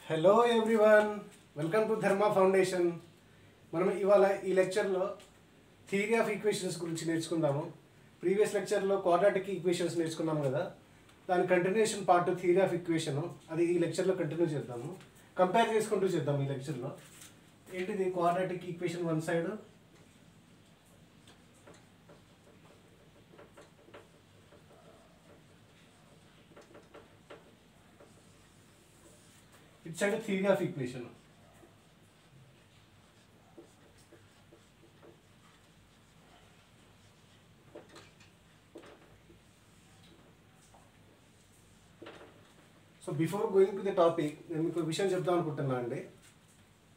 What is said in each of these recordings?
Hello everyone, welcome to ధర్మ foundation. మనం ఇవాళ ఈ లెక్చర్లో థియరీ ఆఫ్ ఈక్వేషన్స్ గురించి నేర్చుకుందాము. ప్రీవియస్ లెక్చర్లో క్వాడ్రాటిక్ ఈక్వేషన్స్ నేర్చుకున్నాము కదా, దాని continuation part theory of equation. అది ఈ లెక్చర్లో కంటిన్యూ చేద్దాము. కంపేర్ చేసుకుంటూ చేద్దాం ఈ లెక్చర్లో. ఏంటిది quadratic equation one side, it side theory of equation. So before going to the topic, నేను మీకు విషయం చెప్దాం అనుకుంటున్నా అండి.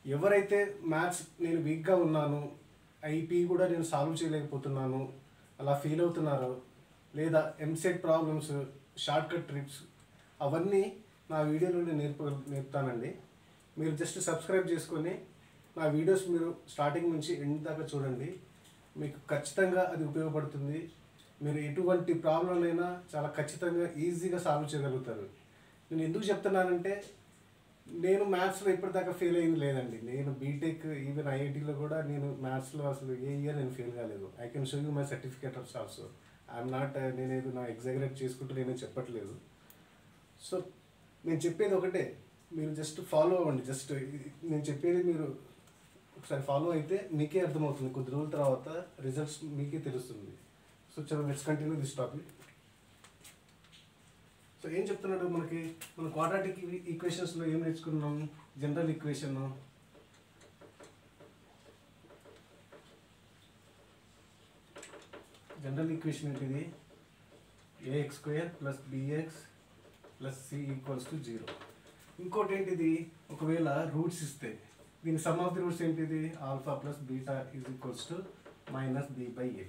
ఎవరైతే మ్యాథ్స్ నేను వీక్గా ఉన్నాను, ఐపీ కూడా నేను సాల్వ్ చేయలేకపోతున్నాను అలా ఫీల్ అవుతున్నారో, లేదా EAMCET problems, short cut tricks, అవన్నీ నా వీడియోలో నేను నేర్పుతానండి. మీరు జస్ట్ సబ్స్క్రైబ్ చేసుకొని నా వీడియోస్ మీరు స్టార్టింగ్ నుంచి ఎండ్ దాకా చూడండి. మీకు ఖచ్చితంగా అది ఉపయోగపడుతుంది. మీరు ఎటువంటి ప్రాబ్లంనైనా చాలా ఖచ్చితంగా ఈజీగా సాల్వ్ చేయగలుగుతారు. నేను ఎందుకు చెప్తున్నానంటే, నేను మ్యాథ్స్లో ఇప్పటిదాకా ఫెయిల్ అయింది లేదండి. నేను బీటెక్, ఈవెన్ ఐఐటీలో కూడా నేను మ్యాథ్స్లో అసలు ఏ ఇయర్ నేను ఫెయిల్ కాలేదు. I can show you my certificates also. I'm not, నేనేదో నా ఎగ్జాగరేట్ చేసుకుంటూ నేనే చెప్పట్లేదు. సో నేను చెప్పేది ఒకటే, మీరు జస్ట్ ఫాలో అవ్వండి. జస్ట్ నేను చెప్పేది మీరు ఒకసారి ఫాలో అయితే మీకే అర్థమవుతుంది. కొద్ది రోజుల తర్వాత రిజల్ట్స్ మీకే తెలుస్తుంది. సో చలో, let's continue this topic. So ఏం చెప్తున్నాడు మనకి, మన క్వాడ్రాటిక్ ఈక్వేషన్స్లో ఏం నేర్చుకున్నాం? General equation. జనరల్ ఈక్వేషన్ ఏంటిది? Ax square plus bx plus c equals to 0. ఇంకోటి ఏంటిది, ఒకవేళ రూట్స్ ఇస్తే దీని సమ్ ఆఫ్ ది రూట్స్ ఏంటిది? Alpha plus beta is equals to minus b by a.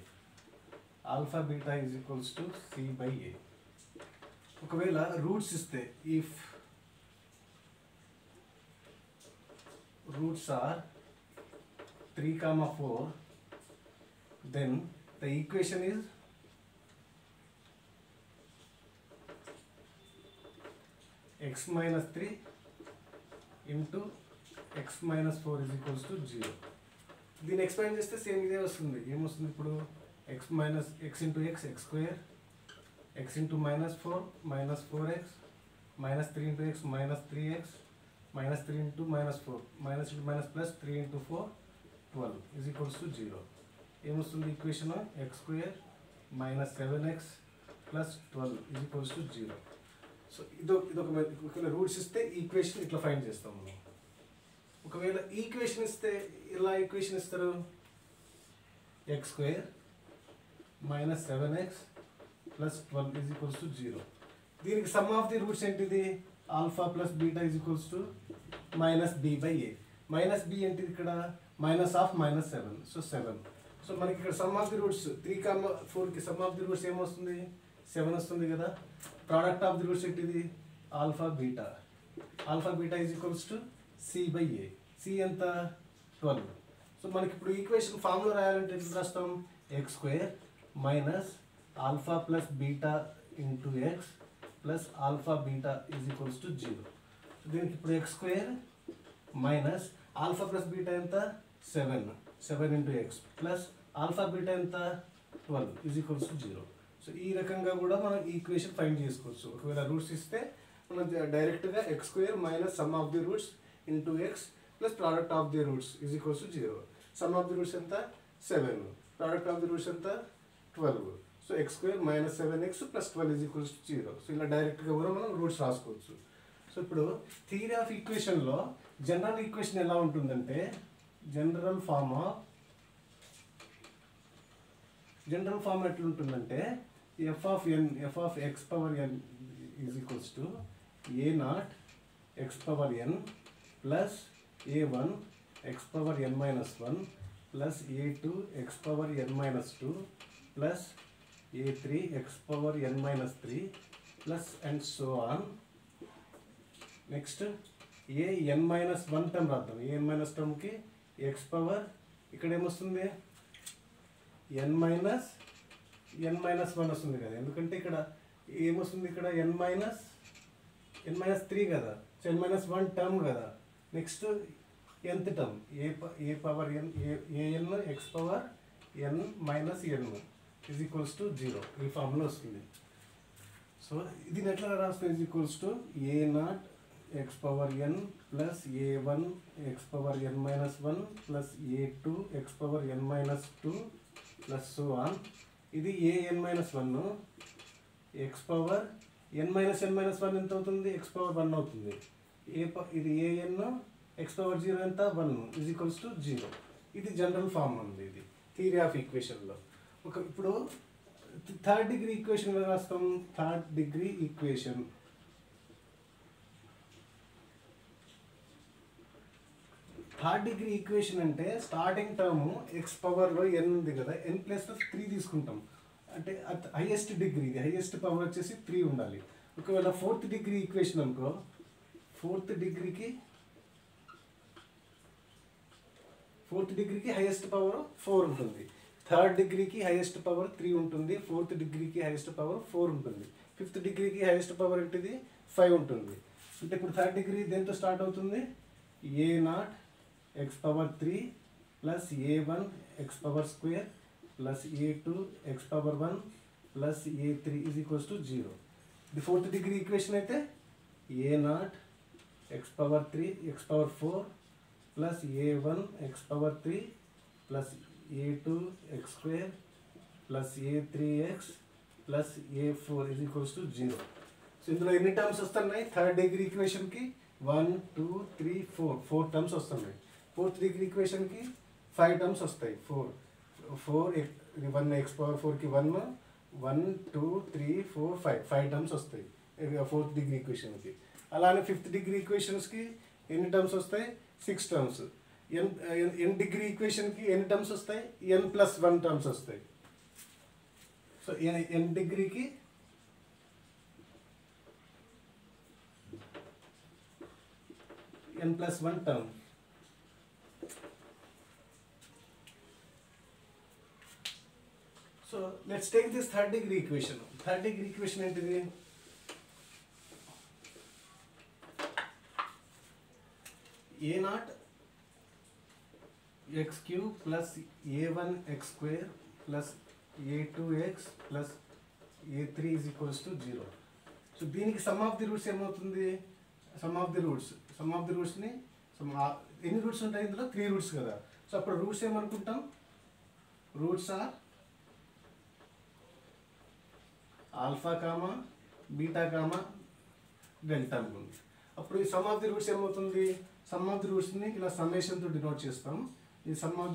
Alpha beta is equals to c by a. ఒకవేళ roots ఇస్తే, if roots are 3, 4, then the equation is x minus 3 into x minus 4 is equals to 0. దీన్ని expand చేస్తే same ఇదే వస్తుంది. ఏమొస్తుంది ఇప్పుడు? x minus x into x, x square, x into minus 4, minus 4x, minus 3 into x, minus 3x, minus 3 into minus 4, minus into minus plus 3 into 4, 12 is equals to 0. ఏమొస్తుంది equation? x square minus 7x plus 12 is equals to 0. So ఒకవేళ roots ఇస్తే equation ఇట్లా find చేస్తాం మనం. ఒకవేళ equation ఇస్తే ఇలా equation ఇస్తారు, x square minus 7x plus 12 is equals to 0. దీనికి సమ్ ఆఫ్ ది రూట్స్ ఏంటిది? Alpha plus beta is equals to minus b by a. Minus b ఏంటిది ఇక్కడ? Minus of minus 7, so 7. So మనకి ఇక్కడ some of the roots 3, 4కి some of the roots ఏమొస్తుంది? 7 వస్తుంది కదా. ప్రోడక్ట్ ఆఫ్ ది రూట్స్ ఏంటిది? Alpha beta. Alpha beta is equals to c by a. C ఎంత? 12. సో మనకి ఇప్పుడు ఈక్వేషన్ ఫామ్లో రాయాలంటే ఎట్లా రాస్తాం? X square minus alpha plus beta into X plus alpha beta is equals to 0. So దీనికి ఇప్పుడు X square minus alpha plus beta ఎంత? 7 into X plus alpha beta ఎంత? 12 ఈజ్ ఈక్వల్స్ టు 0. సో ఈ రకంగా కూడా మనం ఈక్వేషన్ ఫైండ్ చేసుకోవచ్చు. ఒకవేళ రూట్స్ ఇస్తే మనం డైరెక్ట్గా X square minus sum of the roots into X plus product of the roots is equals to 0. Some of the roots ఎంత? 7. ప్రోడక్ట్ ఆఫ్ ది రూట్స్ ఎంత? 12. So X square minus 7x plus 12 is equals to 0. So ఇలా డైరెక్ట్గా కూడా మనం roots రాసుకోవచ్చు. So ఇప్పుడు theory of ఈక్వేషన్లో general equation ఎలా ఉంటుందంటే, జనరల్ ఫామ్ ఎట్లుంటుందంటే, f of n, f of x power n is equals to a0 x power n plus a1 x power n minus 1 plus a2 x power n minus 2 plus a3 x power n minus 3 plus and so on. Next a n minus 1 term రాద్దాం. a n minus టర్మ్కి x power ఇక్కడ ఏమొస్తుంది? n minus n minus 1 వస్తుంది కదా. ఎందుకంటే ఇక్కడ ఏమొస్తుంది? ఇక్కడ n minus 3 కదా. సో n-1 టర్మ్ కదా. Next nth term A power n an x power n minus n is equals to 0. ఈ ఫార్ములా వస్తుంది. సో ఇది ఎట్లా రాస్తాం? Is equals to a0 x power n plus a1 x power n minus 1 plus a2 x power n minus 2 plus so on. ఇది an minus 1 x power n minus n-1 ఎంత అవుతుంది? x power 1 అవుతుంది. ఇది an x power 0 ఎంత? 1 is equals to 0. ఇది general form ఉంది. ఇది theory of ఈక్వేషన్లో. ఇప్పుడు థర్డ్ డిగ్రీ ఈక్వేషన్ రాస్తాం. థర్డ్ డిగ్రీ ఈక్వేషన్ అంటే స్టార్టింగ్ టర్మ్ ఎక్స్ పవర్లో n ఉంది కదా, n ప్లస్ 3 తీసుకుంటాం. అంటే హైయెస్ట్ డిగ్రీ, ఇది హైయెస్ట్ పవర్ వచ్చేసి 3 ఉండాలి. ఒకవేళ ఫోర్త్ డిగ్రీ ఈక్వేషన్ అనుకో, ఫోర్త్ డిగ్రీకి హైయెస్ట్ పవర్ 4 ఉంటుంది. థర్డ్ డిగ్రీకి హైయెస్ట్ పవర్ 3 ఉంటుంది. ఫోర్త్ డిగ్రీకి హైయెస్ట్ పవర్ 4 ఉంటుంది. ఫిఫ్త్ డిగ్రీకి హైయెస్ట్ పవర్ ఏంటిది? 5 ఉంటుంది. అంటే ఇప్పుడు థర్డ్ డిగ్రీ దేంతో స్టార్ట్ అవుతుంది? a0 x power 3 plus a1 x power square plus a2 x power 1 plus a3 is equals to 0. ఇది ఫోర్త్ డిగ్రీ ఈక్వేషన్ అయితే a0 x power 3 x power 4 plus a1 x power 3 plus a2 x square plus a3x plus a4 is equals to 0. సో ఇందులో ఎన్ని terms వస్తున్నాయి? Third degree ఈక్వేషన్కి 1 2 3 4 terms వస్తున్నాయి. Fourth degree ఈక్వేషన్కి 5 terms వస్తాయి. 1 x పవర్ 4కి 1 2 3 4 5 టర్మ్స్ వస్తాయి ఫోర్త్ డిగ్రీ ఈక్వేషన్కి. అలానే ఫిఫ్త్ డిగ్రీ ఈక్వేషన్స్కి ఎన్ని టర్మ్స్ వస్తాయి? 6 టర్మ్స్. ఎన్ డిగ్రీ ఈక్వేషన్కి ఎన్ని టర్మ్స్ వస్తాయి? n+1 టర్మ్స్ వస్తాయి. సో ఎన్ డిగ్రీకి n+1 term. So let's take this third degree equation. Third degree equation ఏంటిది? a0 x cube plus a1 x square plus a2x plus a3 is equals to 0. So దీనికి sum of the roots ఏమవుతుంది? Sum of the రూట్స్ని ఎన్ని roots ఉంటాయి ఇందులో? 3 roots కదా. So అప్పుడు roots ఏమనుకుంటాం? Roots are alpha comma beta comma delta అనుకుంది. అప్పుడు ఈ సమ్ ఆఫ్ ది రూట్స్ ఏమవుతుంది? సమ్ ఆఫ్ ది రూట్స్ని ఇలా సమ్మేషన్తో డినోట్ చేస్తాం. ఈ సమ్ ఆఫ్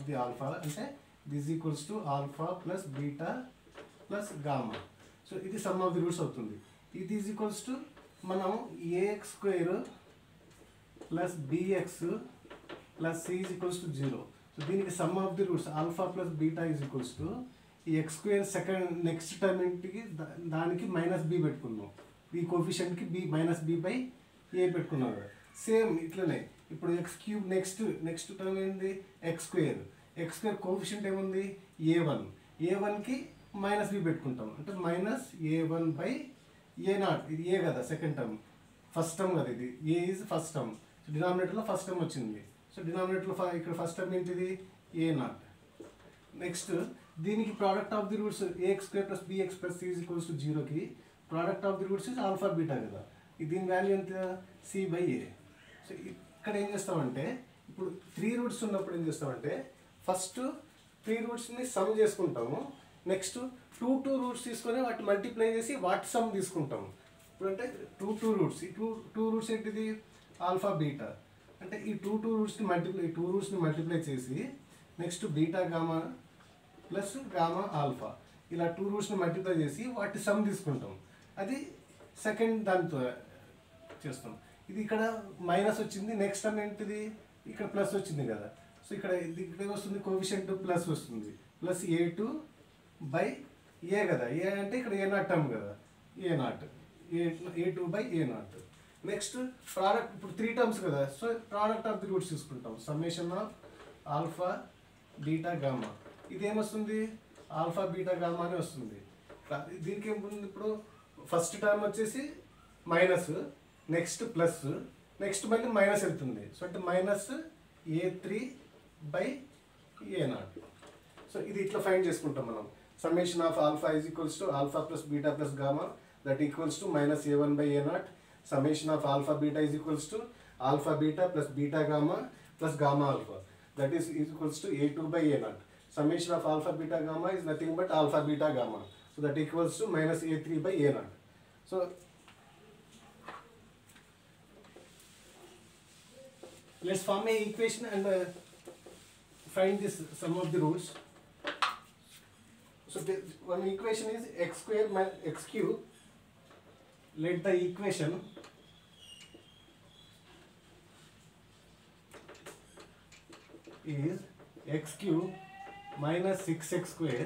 ది ఆల్ఫా అంటే this equals to alpha plus beta plus gamma. So ఇది సమ్ ఆఫ్ ది రూట్స్ అవుతుంది. ఇది ఈజ్ ఈక్వల్స్ టు మనం a x square plus bx plus c is equals to 0. So దీనికి sum of the roots alpha plus beta is equals to ఈ x square second next term ఏంటికి దానికి -b పెట్టుకున్నాం. ఈ కోఫిషియంట్కి b-b/a పెట్టుకున్నాం కదా. సేమ్ ఇట్లనే ఇప్పుడు x క్యూబ్ నెక్స్ట్ టర్మ్ ఏంది? ఎక్స్ స్క్వేర్ కోఫిషియంట్ ఏముంది? a1కి -b పెట్టుకుంటాం. అంటే -a1/a0. ఇది a కదా సెకండ్ టర్మ్, ఫస్ట్ టర్మ్ కదా. ఇది a is first term. So డినామినేటర్లో ఫస్ట్ టర్మ్ వచ్చింది. సో డినామినేటర్లో ఇక్కడ ఫస్ట్ టర్మ్ ఏంటిది? a0. నెక్స్ట్ దీనికి product of the roots ax square plus bx plus c is equals to 0కి product of the roots is alpha beta కదా. దీని value ఎంత? c/a. సో ఇక్కడ ఏం చేస్తామంటే ఇప్పుడు 3 రూట్స్ ఉన్నప్పుడు ఏం చేస్తామంటే ఫస్ట్ 3 రూట్స్ని సమ్ చేసుకుంటాము. నెక్స్ట్ 2 రూట్స్ తీసుకొని వాటి మల్టిప్లై చేసి వాటి సమ్ తీసుకుంటాము. ఇప్పుడు అంటే 2 రూట్స్, ఈ 2 రూట్స్ ఏంటిది? Alpha beta. అంటే ఈ 2 రూట్స్ని మల్టిప్లై చేసి next beta gamma plus gamma alpha ఇలా 2 రూట్స్ని మల్టిప్లై చేసి వాటి సమ్ తీసుకుంటాం. అది సెకండ్ దాంతో చేస్తాం. ఇది ఇక్కడ మైనస్ వచ్చింది, నెక్స్ట్ టర్మ్ ఏంటిది? ఇక్కడ ప్లస్ వచ్చింది కదా. సో ఇక్కడ వస్తుంది కోఫిషియంట్ ప్లస్ వస్తుంది, ప్లస్ a2/a కదా. a అంటే ఇక్కడ a0 టర్మ్ కదా, a2/a0. నెక్స్ట్ ప్రోడక్ట్, ఇప్పుడు 3 టర్మ్స్ కదా. So product of the roots తీసుకుంటాం. Summation of alpha beta gamma. ఇదేమొస్తుంది? ఆల్ఫా బీటా గామా అని వస్తుంది. దీనికి ఏముంది? ఇప్పుడు ఫస్ట్ టర్మ్ వచ్చేసి మైనస్, నెక్స్ట్ ప్లస్, నెక్స్ట్ మళ్ళీ మైనస్ వెళ్తుంది. సో అంటే మైనస్ A3/A0. సో ఇది ఇట్లా ఫైండ్ చేసుకుంటాం మనం. Summation of alpha is equals to alpha plus beta plus gamma that equals to -A1/A0. Summation of alpha beta is equals to alpha beta plus beta gamma plus gamma alpha that is equals to A2/A0. Summation of alpha beta gamma is nothing but alpha beta gamma. So that equals to -A3/A0. So let's form a equation and find this sum of the roots. So the one equation is x square minus x cube. Let the equation is x cube minus 6x square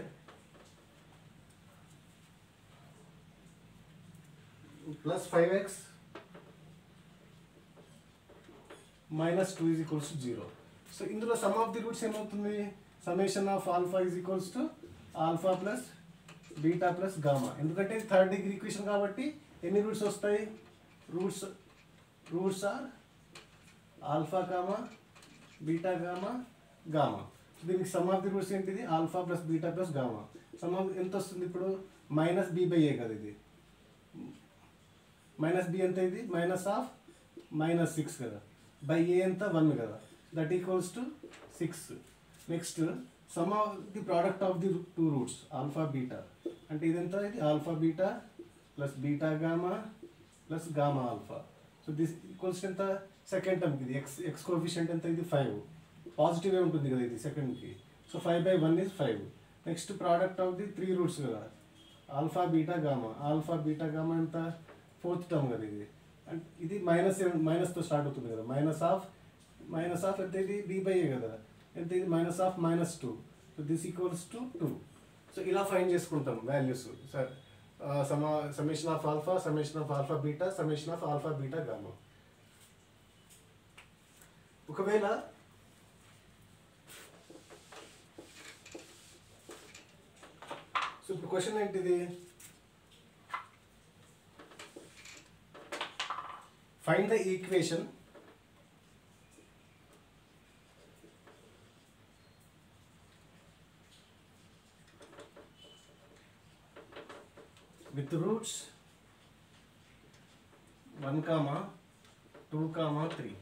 plus 5x minus 2 is equals to 0. So ఇందులో sum of the roots ఏమవుతుంది? Summation of alpha is equals to alpha plus beta plus gamma. ఎందుకంటే third degree equation కాబట్టి ఎన్ని roots వస్తాయి? Roots are alpha gamma beta gamma gamma. దీనికి sum of the roots ఏంటిది? Alpha plus beta plus gamma. Sum of ఎంత వస్తుంది ఇప్పుడు? -b/a కదా ఇది. -b ఎంత ఇది? -6 కదా. బై ఏ ఎంత? 1 కదా. That equals to 6. Next some of the product of the two roots alpha beta అంటే ఇది ఎంత? ఇది alpha beta plus beta gamma plus gamma alpha. So this equals ఎంత? సెకండ్ టర్మ్కి ఇది ఎక్స్ కోఎఫిషియంట్ ఎంత? ఇది 5. పాజిటివ్ ఉంటుంది కదా ఇది సెకండ్కి. So 5/1 is 5. Next product of the three roots కదా alpha beta gamma. Alpha beta gamma ఎంత? ఫోర్త్ టర్మ్ కదా ఇది. అండ్ ఇది మైనస్తో స్టార్ట్ అవుతుంది కదా. మైనస్ ఆఫ్ ఎంత? ఇది b/a కదా. ఎంత? ఇది -2. So this equals to 2. So ఇలా ఫైండ్ చేసుకుంటాం values. Summation of alpha, summation of alpha beta, summation of alpha beta gamma. ఒకవేళ సో ఇప్పుడు క్వశ్చన్ ఏంటిది? Find the equation with roots 1, 2, 3.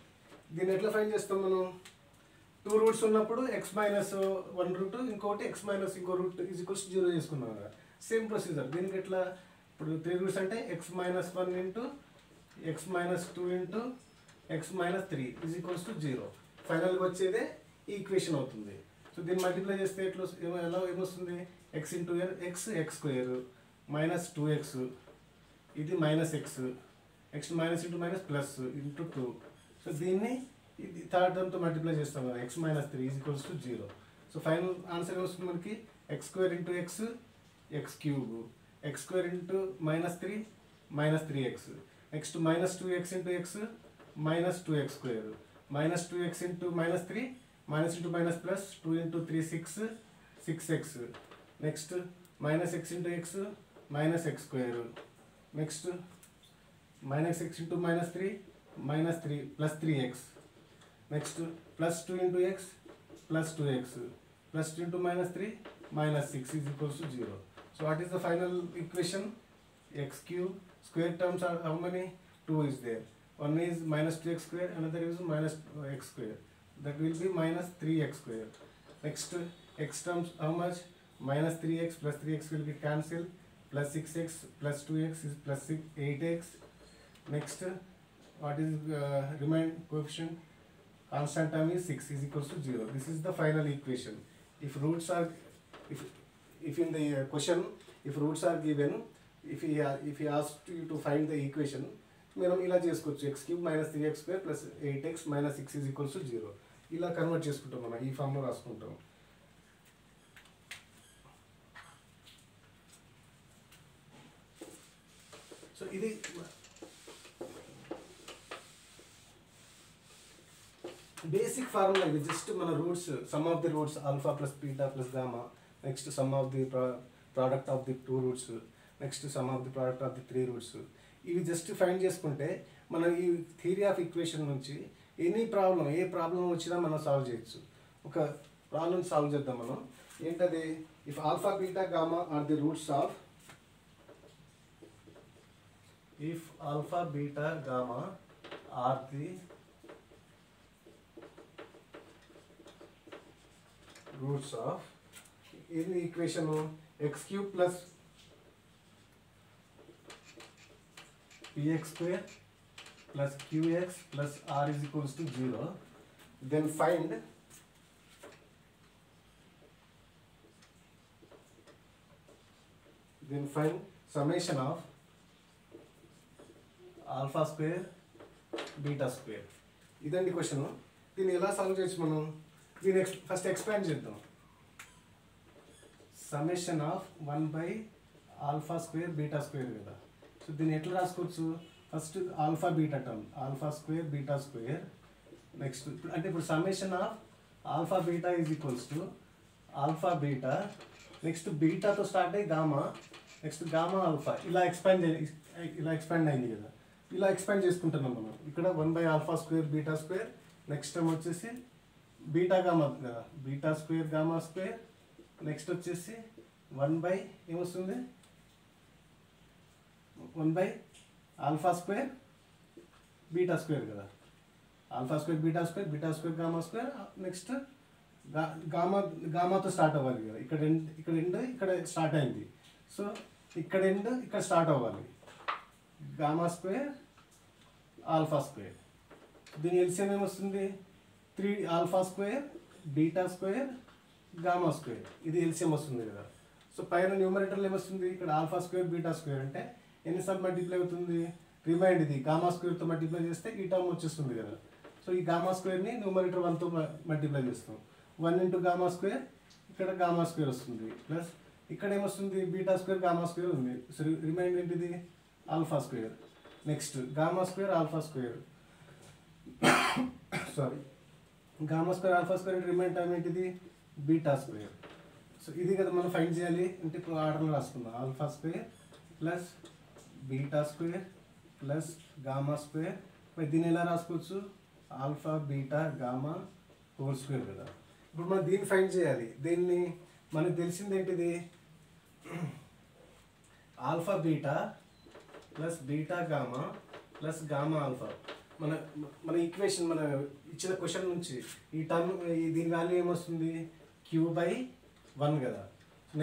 దీన్ని ఎట్లా ఫైండ్ చేస్తాం మనం? 2 రూట్స్ ఉన్నప్పుడు x-1 రూట్ ఇంకోటి ఇంకో రూట్ ఈజ్ ఈక్వల్స్ 0 చేసుకున్నాం కదా. సేమ్ ప్రొసీజర్ దీనికి ఎట్లా? ఇప్పుడు 3 రూట్స్ అంటే x-1 into x-2 into x-3 is equals to 0. ఫైనల్గా వచ్చేదే ఈ ఈక్వేషన్ అవుతుంది. సో దీన్ని మల్టిప్లై చేస్తే ఏమొస్తుంది? x into x square minus 2x ఇది -x next minus into minus plus into 2. So దీన్ని ఇది థర్డ్ టర్మ్తో మల్టిప్లై చేస్తాం కదా x-3 is equals to 0. So final answer ఏమొస్తుంది మనకి? x² into x cube, x² into -3 -3x, next -2x into x -2x square, -2x into -3 minus into minus plus 2 into 3 6x, next -x into x -x square, next -x into -3 -3 plus 3x, next plus 2 into x plus 2x plus 2 into -3 -6 is equals to 0. So what is the final equation? X cube square terms are how many? 2 is there. One is -2x square, another is -x square. That will be -3x square. Next x terms how much? -3x plus 3x will be cancelled. Plus 6x plus 2x is plus 8x. Next what is remain coefficient? Constant term is 6 is equals to 0. This is the final equation. If roots are if in the question if roots are given, if he asked you to find the equation, మనం ఇలా చేసుకోవచ్చు. x cube -3x square plus 8x minus 6 is equals to 0. ఇలా convert చేసుకుంటాం, మనం ఈ ఫామ్లో రాసుకుంటాం. So ఇది బేసిక్ ఫార్ములా. ఇది జస్ట్ మన roots, some of the roots alpha plus beta plus gamma, next some of the product of the 2 roots, next some of the product of the 3 roots. ఇవి just find చేసుకుంటే మనం ఈ theory of equation నుంచి any problem ఏ problem వచ్చినా మనం solve చేయొచ్చు. ఒక problem solve చేద్దాం మనం. ఏంటది? If alpha beta gamma are the roots of if alpha beta gamma are the roots of in the equation x cube plus px square plus qx plus r is equals to 0, then find summation of alpha square beta square. ఇదండి question. దీన్ని ఎలా solve చేయొచ్చు మనం? దీన్ని first expand చేద్దాం. Summation of 1/ఆల్ఫా square beta square కదా. So దీన్ని ఎట్లా రాసుకోవచ్చు? First alpha beta term, alpha square beta square. Next అంటే ఇప్పుడు summation of alpha beta is equals to alpha beta, next బీటాతో స్టార్ట్ అయ్యి గామా, నెక్స్ట్ గామా ఆల్ఫా, ఇలా ఎక్స్పాండ్ అయింది కదా. ఇలా ఎక్స్పాండ్ చేసుకుంటున్నాం మనం. ఇక్కడ 1/ఆల్ఫా square beta square, next time వచ్చేసి బీటా గామా కదా, beta square gamma square, next వచ్చేసి 1/ ఏమొస్తుంది 1/ఆల్ఫా స్క్వేర్ బీటా స్క్వేర్ కదా, alpha square beta square, beta square gamma square, next గామాతో స్టార్ట్ అవ్వాలి కదా. ఇక్కడ ఎండ్ ఇక్కడ స్టార్ట్ అయింది. సో ఇక్కడ ఎండ్ ఇక్కడ స్టార్ట్ అవ్వాలి. Gamma square alpha square. దీని ఎల్సిఎం ఏమొస్తుంది? 3 alpha square beta square gamma square. ఇది ఎల్సిఎం వస్తుంది కదా. సో పైన న్యూమరేటర్లో ఏమొస్తుంది? ఇక్కడ ఆల్ఫా స్క్వేర్ బీటా స్క్వేర్ అంటే ఎన్నిసార్లు మల్టిప్లై అవుతుంది? రిమైండ్ ఇది గామా స్క్వేర్తో మల్టిప్లై చేస్తే ఈ టర్మ్ వచ్చేస్తుంది కదా. సో ఈ గామా స్క్వేర్ని న్యూమరేటర్ 1తో మల్టిప్లై చేస్తాం. 1 × గామా స్క్వేర్, ఇక్కడ గామా స్క్వేర్ వస్తుంది, ప్లస్ ఇక్కడ ఏమొస్తుంది? బీటా స్క్వేర్ గామా స్క్వేర్ ఉంది. సో రిమైండ్ ఏంటిది? Alpha square. Next gamma square alpha square, sorry gamma square alpha square అంటే రిమైండ్ టర్మ్ ఏంటిది? Beta square. సో ఇది కదా మనం ఫైండ్ చేయాలి. అంటే ఇప్పుడు ఆర్డర్లో రాసుకుందాం. Alpha square plus beta square plus gamma square. మరి దీన్ని ఎలా రాసుకోవచ్చు? Alpha beta gamma whole square కదా. ఇప్పుడు మనం దీన్ని ఫైండ్ చేయాలి. దీన్ని మనకు తెలిసింది ఏంటిది? Alpha beta plus beta gamma plus gamma alpha. మన ఈక్వేషన్ మన ఇచ్చిన క్వశ్చన్ నుంచి ఈ టర్మ్ దీని వాల్యూ ఏమొస్తుంది? q/1 కదా.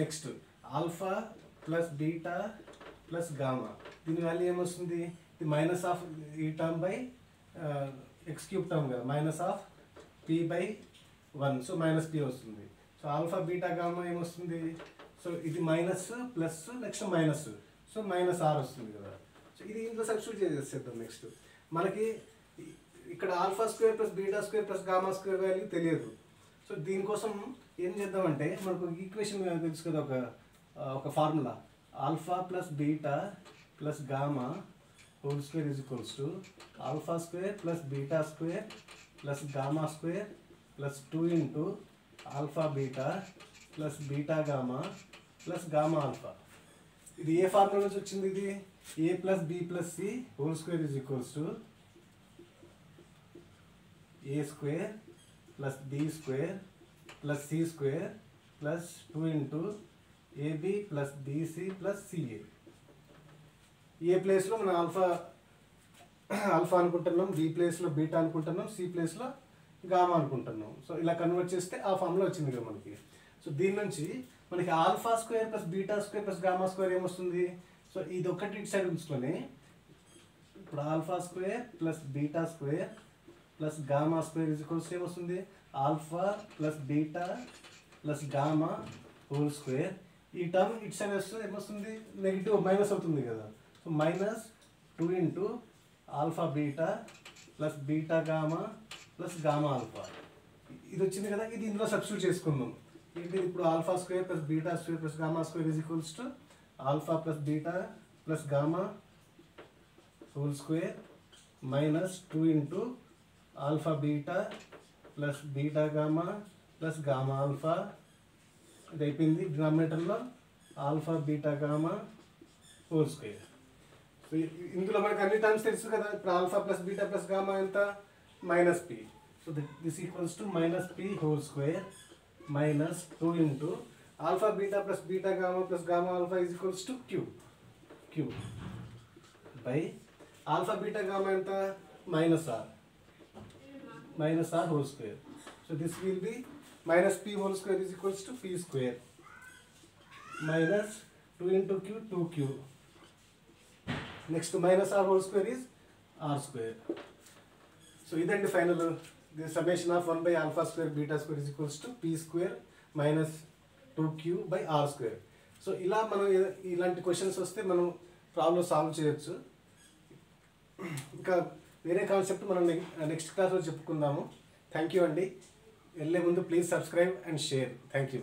Next alpha plus beta plus gamma, దీని వాల్యూ ఏమొస్తుంది? ఇది మైనస్ ఆఫ్ ఈ టర్మ్ బై x³ టర్మ్ కదా, minus of p/1, so minus p వస్తుంది. సో ఆల్ఫా బీటా గామా ఏమొస్తుంది? సో ఇది minus plus next minus, so -r వస్తుంది కదా. సో ఇది ఇంట్లో సబ్స్టిట్యూట్ చేసేద్దాం. నెక్స్ట్ మనకి ఇక్కడ alpha square plus beta square plus gamma square value తెలియదు. సో దీనికోసం ఏం చేద్దామంటే మనకు ఈక్వేషన్ తెలుసు కదా, ఒక formula. Alpha plus beta plus gamma whole square is equals to alpha square plus beta square plus gamma square plus 2 × alpha beta plus beta gamma plus gamma alpha. ఇది ఏ ఫార్ములా నుంచి వచ్చింది? ఇది a plus b plus c whole square is equals to a square plus b square plus c square plus 2 × ab plus bc plus ca. A ప్లేస్లో మనం alpha అనుకుంటున్నాం, B ప్లేస్లో beta అనుకుంటున్నాం, సి ప్లేస్లో గామా అనుకుంటున్నాం. సో ఇలా convert చేస్తే ఆ ఫార్ములా వచ్చింది కదా మనకి. సో దీని నుంచి మనకి alpha square plus beta square plus gamma square ఏమొస్తుంది? సో ఇది ఒకటి ఇటు సైడ్ ఉంచుకొని ఇప్పుడు alpha square plus beta square plus gamma square is equals ఏమొస్తుంది? Alpha plus beta plus gamma whole square. ఈ టర్మ్ ఇటు సైడ్ వస్తే ఏమొస్తుంది? నెగిటివ్ మైనస్ అవుతుంది కదా. So -2 × alpha beta plus beta gamma plus gamma alpha. ఇది వచ్చింది కదా. ఇది ఇందులో సబ్స్టిట్యూట్ చేసుకుందాం. ఏంటి? ఇప్పుడు alpha square plus beta square plus gamma square is equals to alpha plus beta plus gamma whole square -2 × alpha beta plus beta gamma plus gamma alpha. ఇది అయిపోయింది. డినామినేటర్లో alpha beta gamma whole square. So ఇందులో మనకు అన్ని terms తెలుసు కదా. ఇప్పుడు alpha plus beta plus gamma ఎంత minus p. So this equals to minus p whole square minus 2 into alpha beta plus beta gamma plus gamma alpha is equals to q by alpha beta gamma ఎంత minus r whole square. So this will be minus p whole square is equals to p square minus 2 into q 2q. Next minus r whole square is r square. So ఇదండి final the summation of 1 by alpha square beta square is equals to p square minus 2q by r square. So ఇలా మనం ఇలాంటి questions వస్తే మనం problem solve చేయొచ్చు. ఇంకా వేరే concept మనం నెక్స్ట్ క్లాస్లో చెప్పుకుందాము. థ్యాంక్ యూ అండి. వెళ్ళే ముందు please subscribe and share. Thank you.